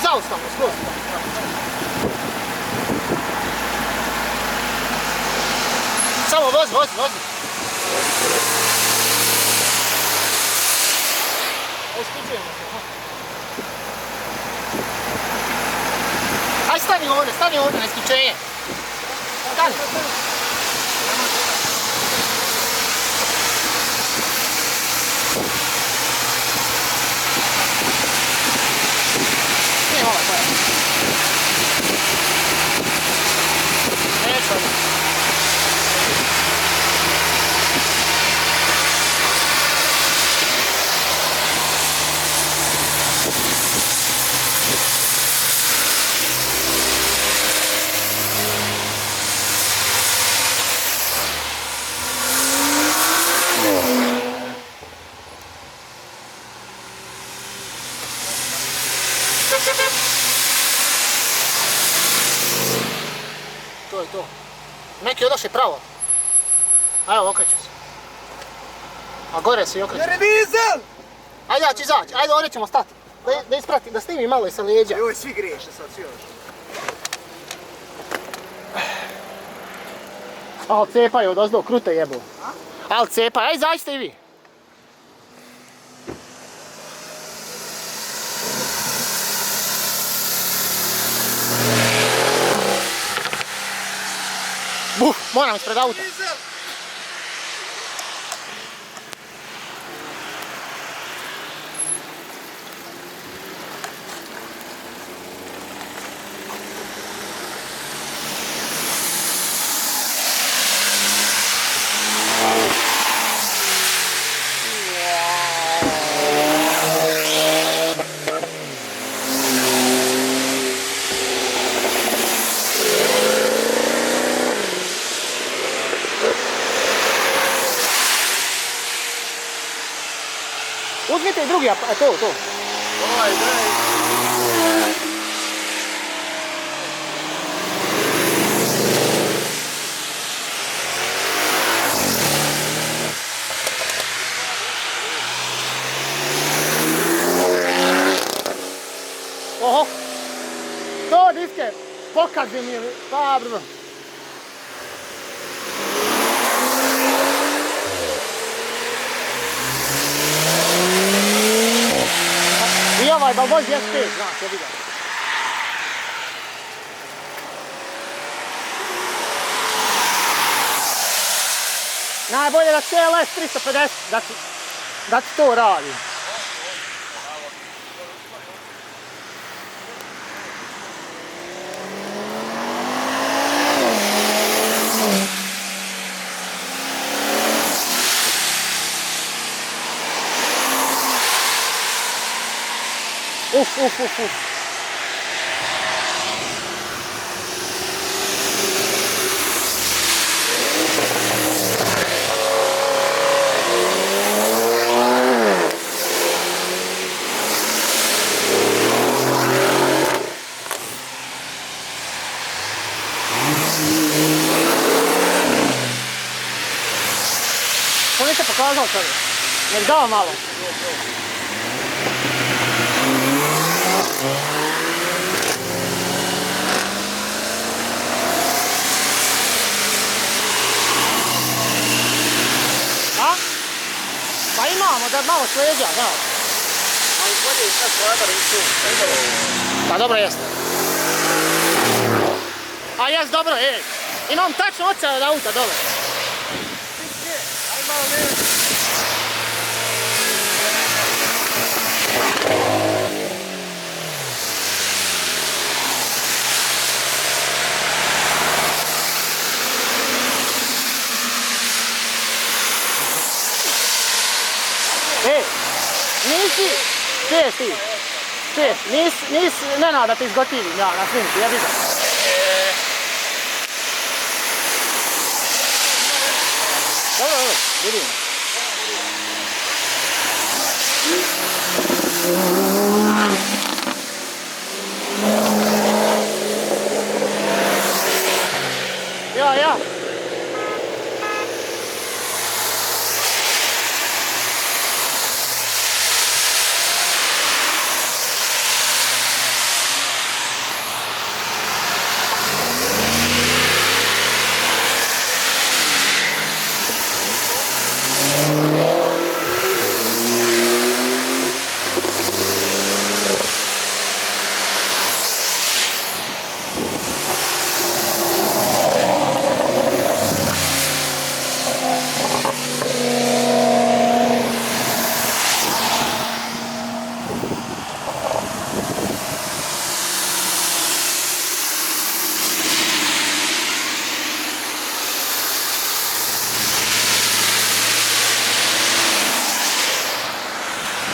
zaustavno, skroz. Samo vozi. Isključujemo se. Aj stani ovdje na isključenje. Stani. Nije ovo koja. Neću ovo. To je to. Neki odošli pravo. A evo, okreću se. A gore se i okreću. Revizel! Ajde, ja ću izaći. Ajde, ovdje ćemo stati. Da isprati, da snimi malo i sa lijeđa. Joj, svi griješe sad, svi još. Al cepaju od ozdo, krute jebu. Al cepaju, ajde, izađite i vi. Buf, moram ispred auta. Uzmite i drugi, a to. Ovaj, daj. Oho. To diske, pokaži mi, dobro. I ovaj da vozi SP, znaš, jebi ga. Najbolje da CLS 350, da ti to radi. Uf. To niste pokazao čovjek. Nek dao malo. A? Pa imamo da malo sveđa, da. Ali bolje i sad kvadar i tu. Pa dobro jeste. A jest dobro, ej. Imam tačno odsad od auta dole. Aj malo ne. Ej, nisi, nis Nenad da te izgotivim ja na snimku, jebi ga. Dobro, vidimo.